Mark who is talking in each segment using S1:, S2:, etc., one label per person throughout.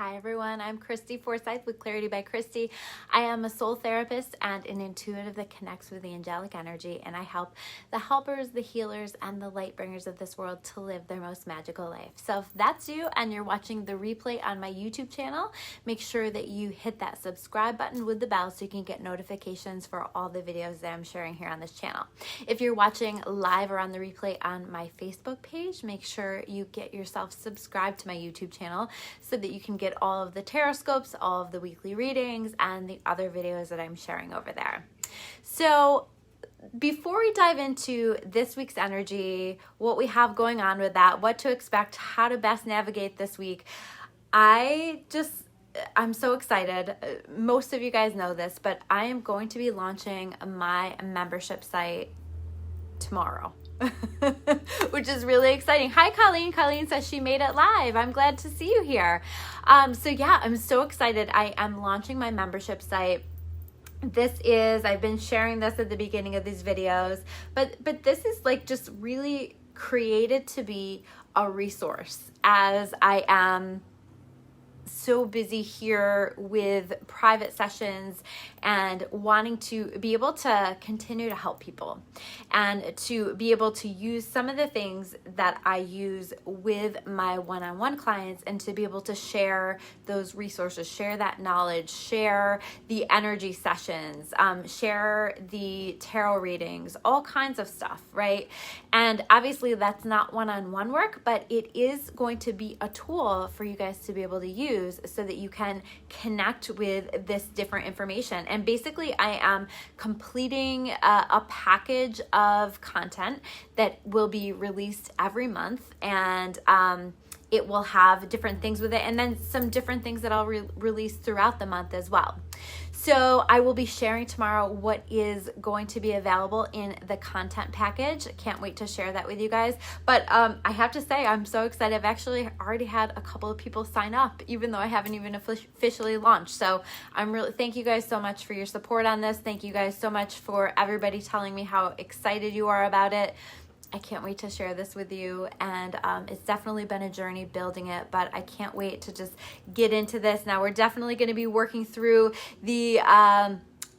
S1: Hi everyone, I'm Christy Forsyth with Clarity by Christy. I am a soul therapist and an intuitive that connects with the angelic energy, and I help the helpers, the healers, and the light bringers of this world to live their most magical life. So if that's you and you're watching the replay on my YouTube channel, make sure that you hit that subscribe button with the bell so you can get notifications for all the videos that I'm sharing here on this channel. If you're watching live or on the replay on my Facebook page, make sure you get yourself subscribed to my YouTube channel so that you can get all of the tarot scopes, all of the weekly readings, and the other videos that I'm sharing over there. So before we dive into this week's energy, what we have going on with that, what to expect, how to best navigate this week, I'm so excited. Most of you guys know this, but I am going to be launching my membership site tomorrow. Which is really exciting. Hi, Colleen. Colleen says she made it live. I'm glad to see you here. So yeah, I'm so excited. I am launching my membership site. I've been sharing this at the beginning of these videos, but this is like just really created to be a resource as I am so busy here with private sessions and wanting to be able to continue to help people and to be able to use some of the things that I use with my one-on-one clients and to be able to share those resources, share that knowledge, share the energy sessions, share the tarot readings, all kinds of stuff, right? And obviously that's not one-on-one work, but it is going to be a tool for you guys to be able to use so that you can connect with this different information. And basically I am completing a package of content that will be released every month, and it will have different things with it and then some different things that I'll release throughout the month as well. So I will be sharing tomorrow what is going to be available in the content package. Can't wait to share that with you guys. But I have to say, I'm so excited. I've actually already had a couple of people sign up, even though I haven't even officially launched. So thank you guys so much for your support on this. Thank you guys so much for everybody telling me how excited you are about it. I can't wait to share this with you, and it's definitely been a journey building it, but I can't wait to just get into this. Now we're definitely going to be working through the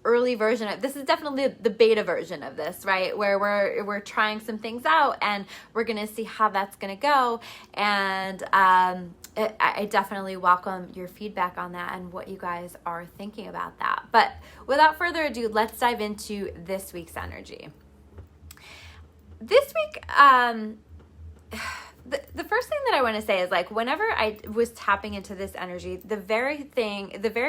S1: early version of this. Is definitely the beta version of this, right? Where we're trying some things out and we're going to see how that's going to go. And I definitely welcome your feedback on that and what you guys are thinking about that. But without further ado, let's dive into this week's energy. This week, the first thing that I want to say is, like, whenever I was tapping into this energy, the very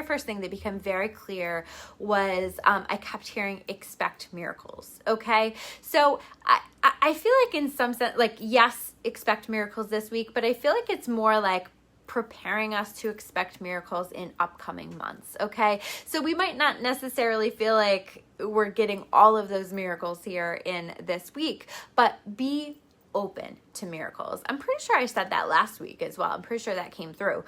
S1: first thing that became very clear was I kept hearing expect miracles. Okay, so I feel like in some sense, like, yes, expect miracles this week, but I feel like it's more like preparing us to expect miracles in upcoming months. Okay, so we might not necessarily feel like we're getting all of those miracles here in this week, but be open to miracles. I'm pretty sure I said that last week as well. I'm pretty sure that came through.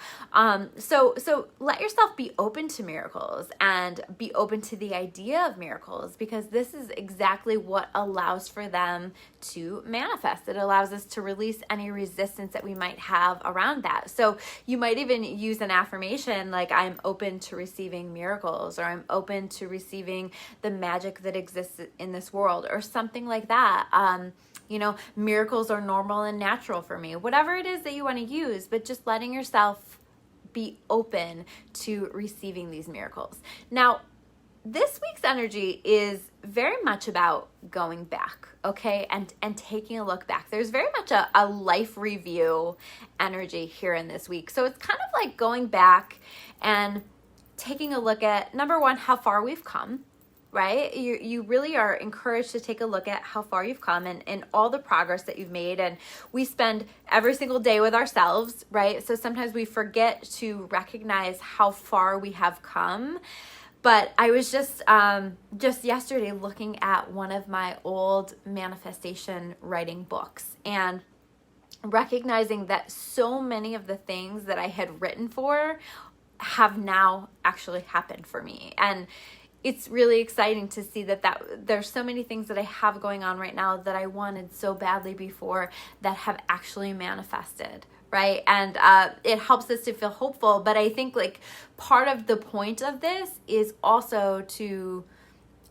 S1: So let yourself be open to miracles and be open to the idea of miracles, because this is exactly what allows for them to manifest. It allows us to release any resistance that we might have around that. So you might even use an affirmation like, I'm open to receiving miracles, or I'm open to receiving the magic that exists in this world, or something like that. Miracles are normal and natural for me, whatever it is that you want to use, but just letting yourself be open to receiving these miracles. Now, this week's energy is very much about going back, okay, and taking a look back. There's very much a life review energy here in this week. So it's kind of like going back and taking a look at, number one, how far we've come. Right? You really are encouraged to take a look at how far you've come and all the progress that you've made. And we spend every single day with ourselves, right? So sometimes we forget to recognize how far we have come. But I was just yesterday looking at one of my old manifestation writing books and recognizing that so many of the things that I had written for have now actually happened for me. And it's really exciting to see that there's so many things that I have going on right now that I wanted so badly before that have actually manifested, right? And it helps us to feel hopeful. But I think like part of the point of this is also to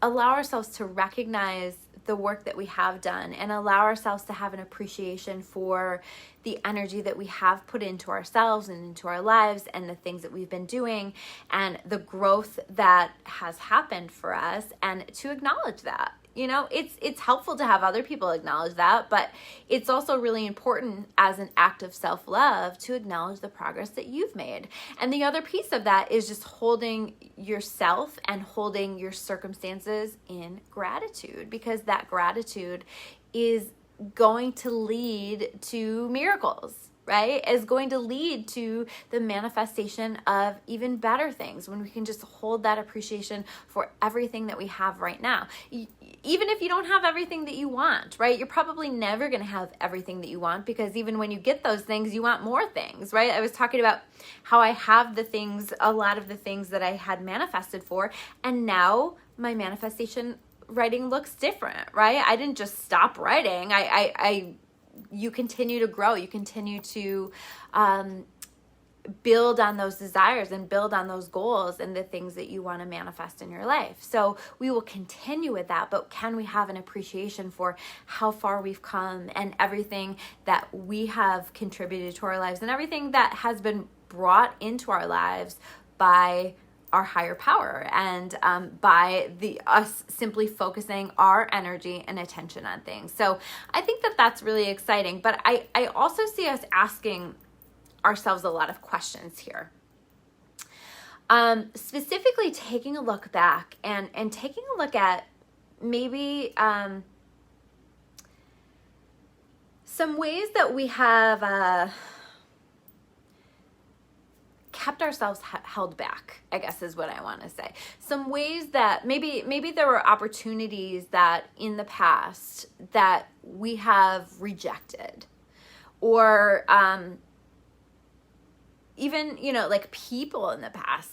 S1: allow ourselves to recognize the work that we have done and allow ourselves to have an appreciation for the energy that we have put into ourselves and into our lives and the things that we've been doing and the growth that has happened for us, and to acknowledge that. You know, it's helpful to have other people acknowledge that, but it's also really important as an act of self-love to acknowledge the progress that you've made. And the other piece of that is just holding yourself and holding your circumstances in gratitude, because that gratitude is going to lead to miracles, right? Is going to lead to the manifestation of even better things when we can just hold that appreciation for everything that we have right now. Even if you don't have everything that you want, right? You're probably never going to have everything that you want, because even when you get those things, you want more things, right? I was talking about how I have the things, a lot of the things that I had manifested for, and now my manifestation writing looks different, right? I didn't just stop writing. You continue to grow. You continue to build on those desires and build on those goals and the things that you want to manifest in your life. So we will continue with that, but can we have an appreciation for how far we've come and everything that we have contributed to our lives and everything that has been brought into our lives by our higher power and by us simply focusing our energy and attention on things. So I think that that's really exciting, but I also see us asking ourselves a lot of questions here. Specifically taking a look back and taking a look at maybe some ways that we have kept ourselves held back, I guess is what I want to say. Some ways that maybe there were opportunities that in the past that we have rejected, or even, you know, like people in the past,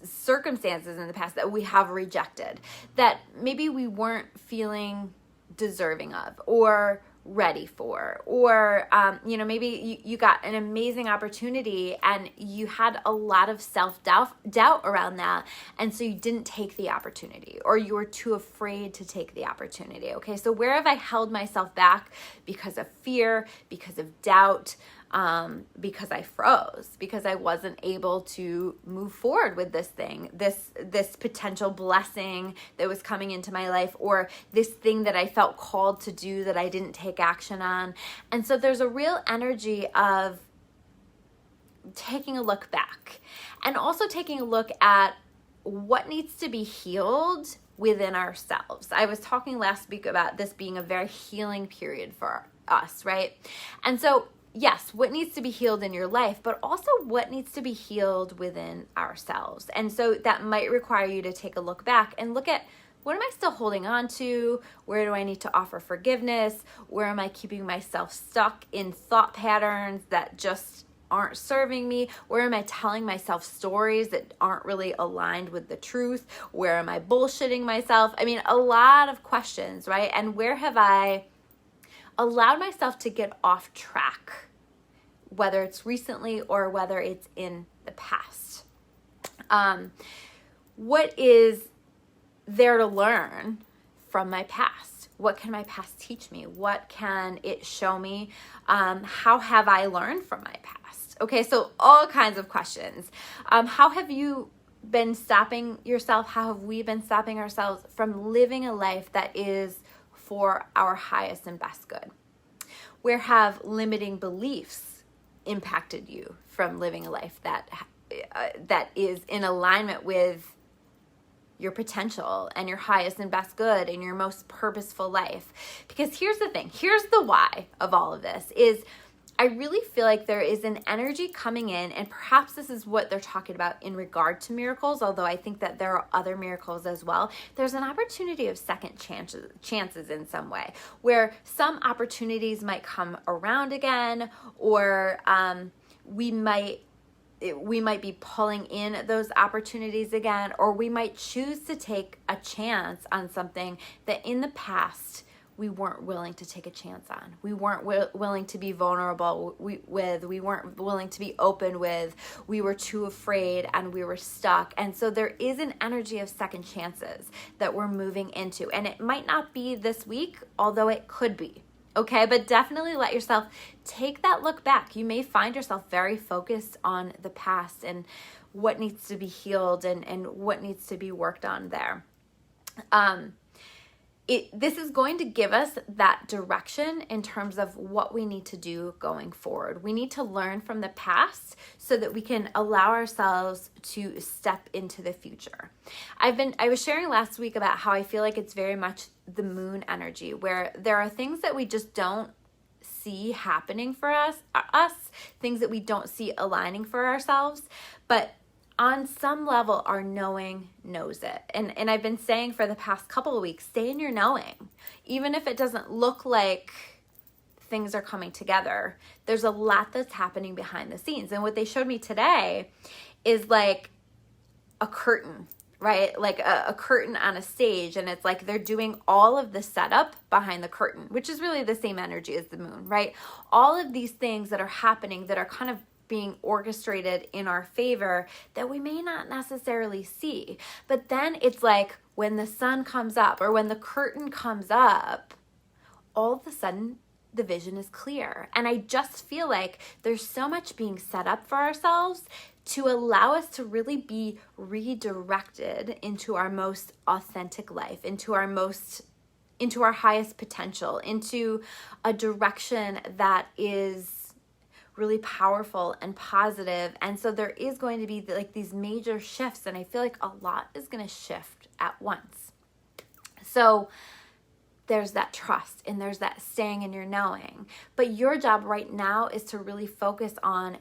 S1: circumstances in the past that we have rejected, that maybe we weren't feeling deserving of or ready for, or you know, maybe you got an amazing opportunity and you had a lot of self-doubt around that, and so you didn't take the opportunity, or you were too afraid to take the opportunity. Okay, so where have I held myself back because of fear, because of doubt, because I froze, because I wasn't able to move forward with this thing, this potential blessing that was coming into my life, or this thing that I felt called to do that I didn't take action on. And so there's a real energy of taking a look back and also taking a look at what needs to be healed within ourselves. I was talking last week about this being a very healing period for us, right? And so yes, what needs to be healed in your life, but also what needs to be healed within ourselves. And so that might require you to take a look back and look at, what am I still holding on to? Where do I need to offer forgiveness? Where am I keeping myself stuck in thought patterns that just aren't serving me? Where am I telling myself stories that aren't really aligned with the truth? Where am I bullshitting myself? I mean, a lot of questions, right? And where have I allowed myself to get off track, whether it's recently or whether it's in the past? What is there to learn from my past? What can my past teach me? What can it show me? How have I learned from my past? Okay, so all kinds of questions. How have you been stopping yourself? How have we been stopping ourselves from living a life that is for our highest and best good? Where have limiting beliefs impacted you from living a life that is in alignment with your potential and your highest and best good and your most purposeful life? Because here's the thing, here's the why of all of this is, I really feel like there is an energy coming in, and perhaps this is what they're talking about in regard to miracles, although I think that there are other miracles as well. There's an opportunity of second chances in some way, where some opportunities might come around again, or we might be pulling in those opportunities again, or we might choose to take a chance on something that in the past we weren't willing to take a chance on. We weren't willing to be vulnerable with. We weren't willing to be open with. We were too afraid and we were stuck. And so there is an energy of second chances that we're moving into. And it might not be this week, although it could be. Okay, but definitely let yourself take that look back. You may find yourself very focused on the past and what needs to be healed and what needs to be worked on there. This is going to give us that direction in terms of what we need to do going forward. We need to learn from the past so that we can allow ourselves to step into the future. I was sharing last week about how I feel like it's very much the moon energy, where there are things that we just don't see happening for us, things that we don't see aligning for ourselves, but on some level, our knowing knows it. And I've been saying for the past couple of weeks, stay in your knowing. Even if it doesn't look like things are coming together, there's a lot that's happening behind the scenes. And what they showed me today is like a curtain, right? Like a curtain on a stage. And it's like they're doing all of the setup behind the curtain, which is really the same energy as the moon, right? All of these things that are happening that are kind of being orchestrated in our favor that we may not necessarily see. But then it's like when the sun comes up or when the curtain comes up, all of a sudden the vision is clear. And I just feel like there's so much being set up for ourselves to allow us to really be redirected into our most authentic life, into our highest potential, into a direction that is really powerful and positive. And so there is going to be like these major shifts, and I feel like a lot is going to shift at once. So there's that trust and there's that staying in your knowing. But your job right now is to really focus on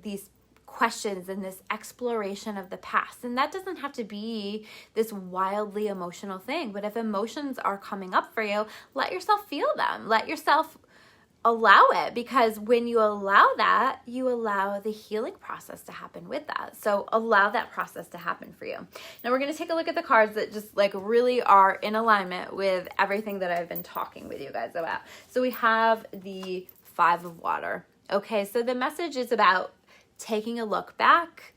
S1: these questions and this exploration of the past. And that doesn't have to be this wildly emotional thing, but if emotions are coming up for you, let yourself feel them. Let yourself allow it, because when you allow that, you allow the healing process to happen with that. So allow that process to happen for you. Now we're going to take a look at the cards that just like really are in alignment with everything that I've been talking with you guys about. So we have the Five of Water. Okay, so the message is about taking a look back,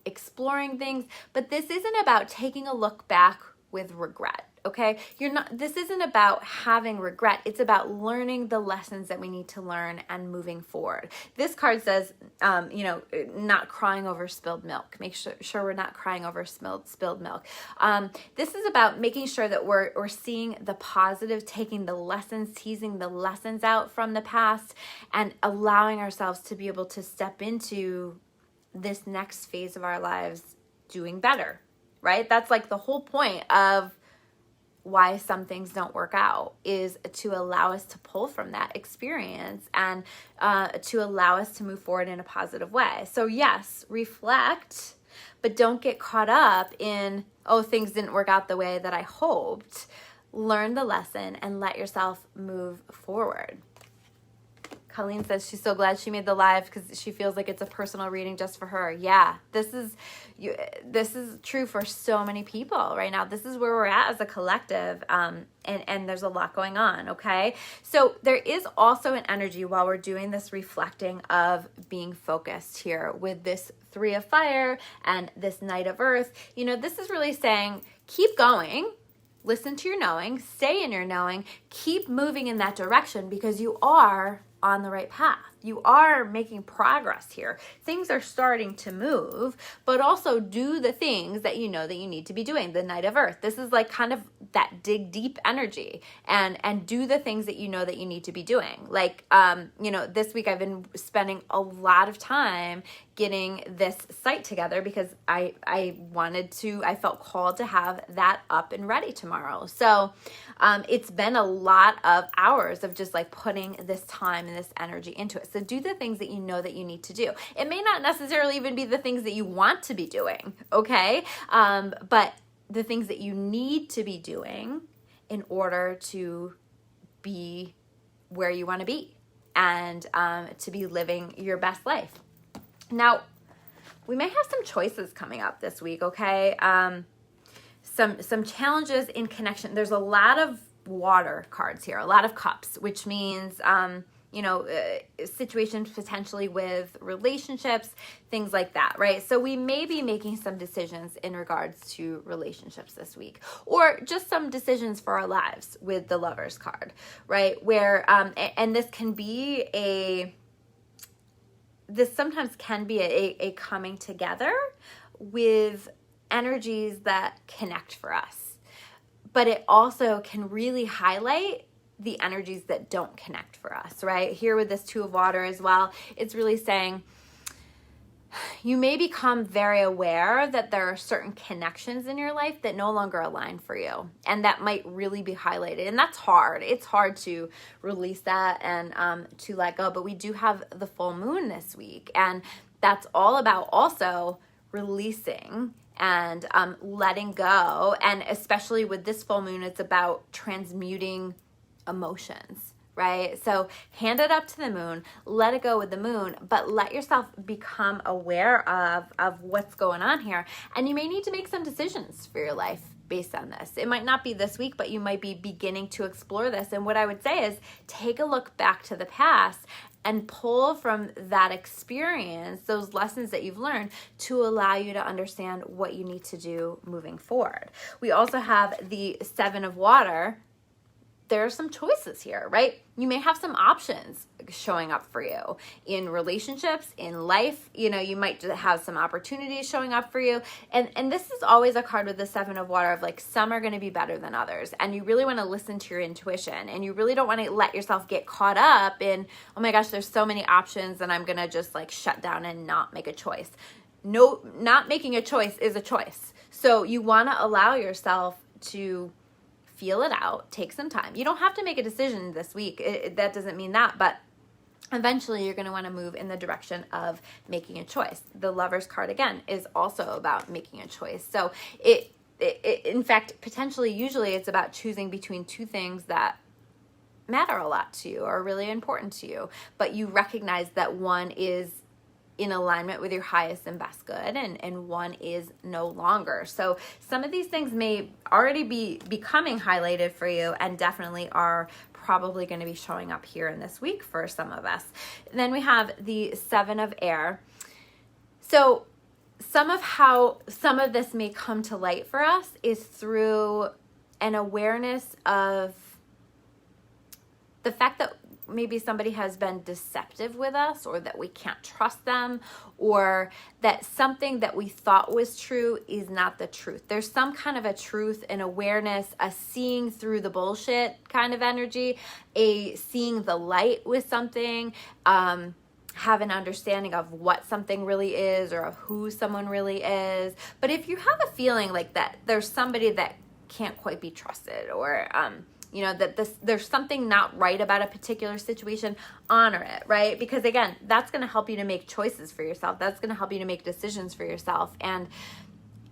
S1: exploring things, but this isn't about taking a look back with regret. Okay, this isn't about having regret. It's about learning the lessons that we need to learn and moving forward. This card says, not crying over spilled milk. Make sure we're not crying over spilled milk. This is about making sure that we're seeing the positive, taking the lessons, teasing the lessons out from the past, and allowing ourselves to be able to step into this next phase of our lives doing better, right? That's like the whole point of why some things don't work out, is to allow us to pull from that experience and to allow us to move forward in a positive way. So yes, reflect, but don't get caught up in, oh, things didn't work out the way that I hoped. Learn the lesson and let yourself move forward. Colleen says she's so glad she made the live because she feels like it's a personal reading just for her. Yeah, this is true for so many people right now. This is where we're at as a collective, and there's a lot going on, okay? So there is also an energy while we're doing this reflecting of being focused here with this Three of Fire and this Knight of Earth. This is really saying, keep going. Listen to your knowing, stay in your knowing, keep moving in that direction because you are on the right path. You are making progress here. Things are starting to move, but also do the things that you know that you need to be doing. The Knight of Earth. This is like kind of that dig deep energy and do the things that you know that you need to be doing. Like, this week I've been spending a lot of time getting this site together because I felt called to have that up and ready tomorrow. So it's been a lot of hours of just like putting this time and this energy into it. So do the things that you know that you need to do. It may not necessarily even be the things that you want to be doing, okay? But the things that you need to be doing in order to be where you want to be and to be living your best life. Now, we may have some choices coming up this week, okay? Some challenges in connection. There's a lot of water cards here, a lot of cups, which means, situations potentially with relationships, things like that, right? So we may be making some decisions in regards to relationships this week, or just some decisions for our lives with the Lovers card, right? Where, and this sometimes can be a coming together with energies that connect for us. But it also can really highlight the energies that don't connect for us, right? Here with this Two of Water as well, it's really saying you may become very aware that there are certain connections in your life that no longer align for you. And that might really be highlighted. And that's hard. It's hard to release that and to let go. But we do have the full moon this week. And that's all about also releasing and letting go. And especially with this full moon, it's about transmuting emotions, right? So hand it up to the moon, let it go with the moon, but let yourself become aware of what's going on here. And you may need to make some decisions for your life based on this. It might not be this week, but you might be beginning to explore this. And what I would say is take a look back to the past and pull from that experience, those lessons that you've learned, to allow you to understand what you need to do moving forward. We also have the Seven of Water. There are some choices here, right? You may have some options showing up for you in relationships, in life. You might have some opportunities showing up for you. And this is always a card with the Seven of Water of like, some are going to be better than others. And you really want to listen to your intuition, and you really don't want to let yourself get caught up in, oh my gosh, there's so many options and I'm going to just like shut down and not make a choice. No, not making a choice is a choice. So you want to allow yourself to feel it out, take some time. You don't have to make a decision this week. That doesn't mean that, but eventually you're going to want to move in the direction of making a choice. The Lovers card, again, is also about making a choice. So it in fact, potentially, usually it's about choosing between two things that matter a lot to you or are really important to you, but you recognize that one is in alignment with your highest and best good, and one is no longer. So some of these things may already be becoming highlighted for you, and definitely are probably going to be showing up here in this week for some of us. And then we have the Seven of Air. So some of this may come to light for us is through an awareness of the fact that maybe somebody has been deceptive with us, or that we can't trust them, or that something that we thought was true is not the truth. There's some kind of a truth, an awareness, a seeing through the bullshit kind of energy, a seeing the light with something, have an understanding of what something really is, or of who someone really is. But if you have a feeling like that there's somebody that can't quite be trusted, or that there's something not right about a particular situation, honor it, right? Because again, that's going to help you to make choices for yourself. That's going to help you to make decisions for yourself. And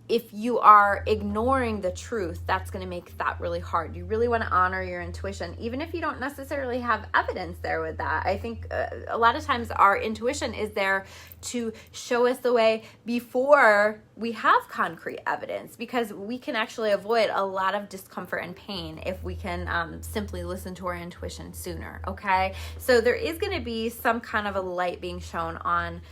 S1: if you are ignoring the truth, that's going to make that really hard. You really want to honor your intuition, even if you don't necessarily have evidence there with that. I think a lot of times our intuition is there to show us the way before we have concrete evidence, because we can actually avoid a lot of discomfort and pain if we can simply listen to our intuition sooner, okay? So there is going to be some kind of a light being shown on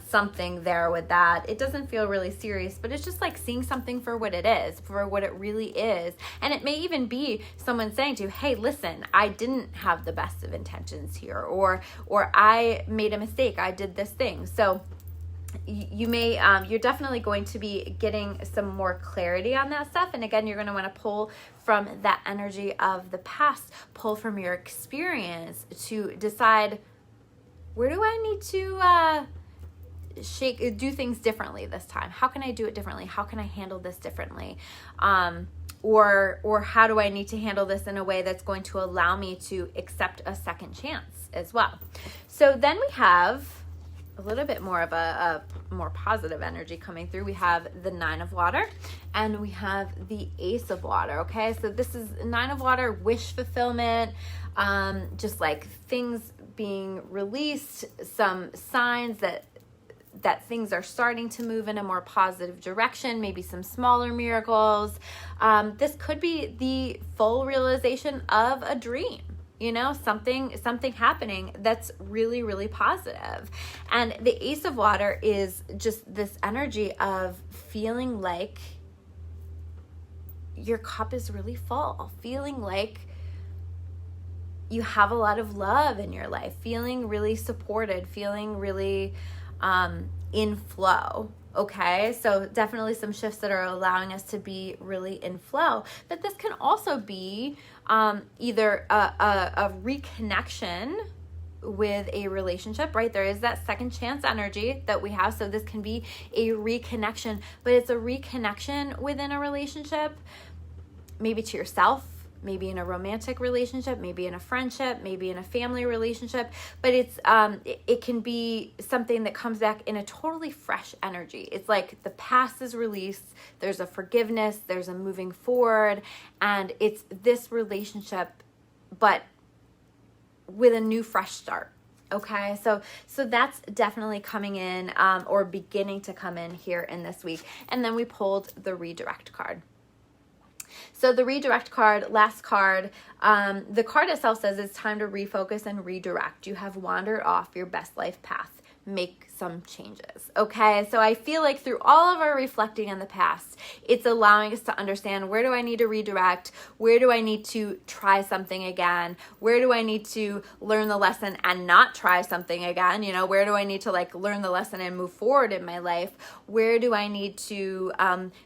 S1: something there with that. It doesn't feel really serious, but it's just like seeing something for what it is, for what it really is. And it may even be someone saying to you, hey, listen, I didn't have the best of intentions here, or I made a mistake, I did this thing. So you may, you're definitely going to be getting some more clarity on that stuff. And again, you're going to want to pull from that energy of the past, pull from your experience to decide, where do I need to do things differently this time? How can I do it differently? How can I handle this differently? Or how do I need to handle this in a way that's going to allow me to accept a second chance as well? So then we have a little bit more of a more positive energy coming through. We have the Nine of Water, and we have the Ace of Water, okay? So this is Nine of Water, wish fulfillment, just like things being released, some signs that that things are starting to move in a more positive direction, maybe some smaller miracles. This could be the full realization of a dream. You know, something happening that's really, really positive. And the Ace of Water is just this energy of feeling like your cup is really full, feeling like you have a lot of love in your life, feeling really supported, feeling really in flow. Okay, so definitely some shifts that are allowing us to be really in flow. But this can also be either a reconnection with a relationship, right? There is that second chance energy that we have. So this can be a reconnection, but it's a reconnection within a relationship, maybe to yourself, maybe in a romantic relationship, maybe in a friendship, maybe in a family relationship, but it can be something that comes back in a totally fresh energy. It's like the past is released, there's a forgiveness, there's a moving forward, and it's this relationship, but with a new fresh start. Okay, so that's definitely coming in or beginning to come in here in this week. And then we pulled the redirect card. So the redirect card, last card, the card itself says it's time to refocus and redirect. You have wandered off your best life path. Make some changes. Okay, so I feel like through all of our reflecting in the past, it's allowing us to understand, where do I need to redirect? Where do I need to try something again? Where do I need to learn the lesson and not try something again? You know, where do I need to like learn the lesson and move forward in my life? Where do I need to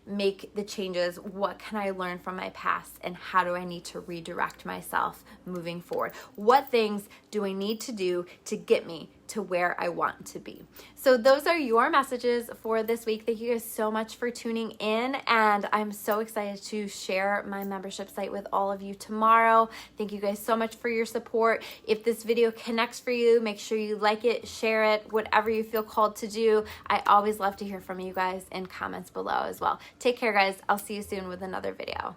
S1: make the changes? What can I learn from my past? And how do I need to redirect myself moving forward? What things do I need to do to get me to where I want to be? So those are your messages for this week. Thank you guys so much for tuning in, and I'm so excited to share my membership site with all of you tomorrow. Thank you guys so much for your support. If this video connects for you, make sure you like it, share it, whatever you feel called to do. I always love to hear from you guys in comments below as well. Take care, guys. I'll see you soon with another video.